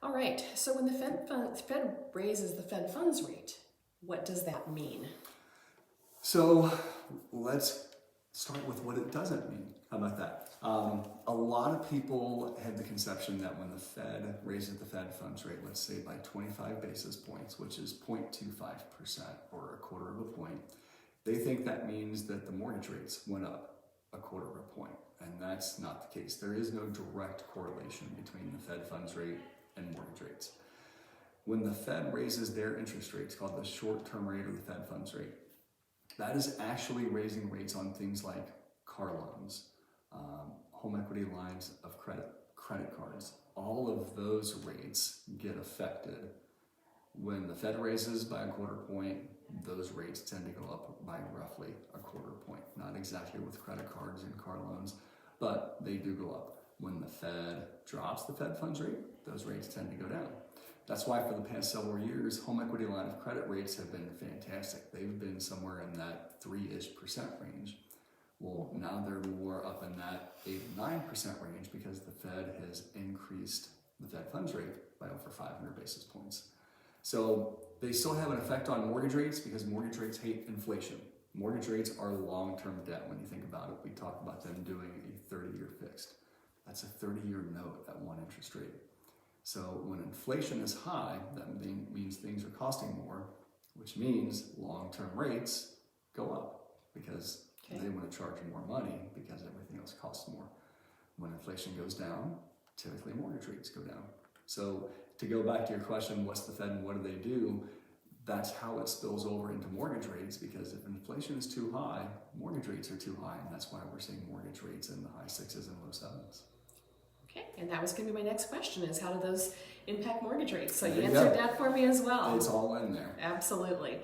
All right, so when the Fed raises the Fed funds rate, what does that mean? So let's start with what it doesn't mean. How about that? A lot of people have the conception that when the Fed raises the Fed funds rate, let's say by 25 basis points, which is 0.25% or a quarter of a point, they think that means that the mortgage rates went up a quarter of a point. And that's not the case. There is no direct correlation between the Fed funds rate and mortgage rates. When the Fed raises their interest rates, called the short-term rate or the Fed funds rate, that is actually raising rates on things like car loans, home equity lines of credit cards. All of those rates get affected. When the Fed raises by a quarter point, those rates tend to go up by roughly a quarter point. Not exactly with credit cards and car loans, but they do go up. When the Fed drops the Fed funds rate, those rates tend to go down. That's why for the past several years, home equity line of credit rates have been fantastic. They've been somewhere in that 3-ish% range. Well, now they're more up in that 8-9% range because the Fed has increased the Fed funds rate by over 500 basis points. So they still have an effect on mortgage rates because mortgage rates hate inflation. Mortgage rates are long-term debt. When you think about it, we talk about them doing a 30-year fixed. That's a 30-year note at one interest rate. So when inflation is high, that means things are costing more, which means long-term rates go up because they want to charge you more money because everything else costs more. When inflation goes down, typically mortgage rates go down. So to go back to your question, what's the Fed and what do? That's how it spills over into mortgage rates, because if inflation is too high, mortgage rates are too high, and that's why we're seeing mortgage rates in the high 6s and low 7s. Okay, and that was going to be my next question, is how do those impact mortgage rates? So There you you answered go. that for me as well. It's all in there. Absolutely.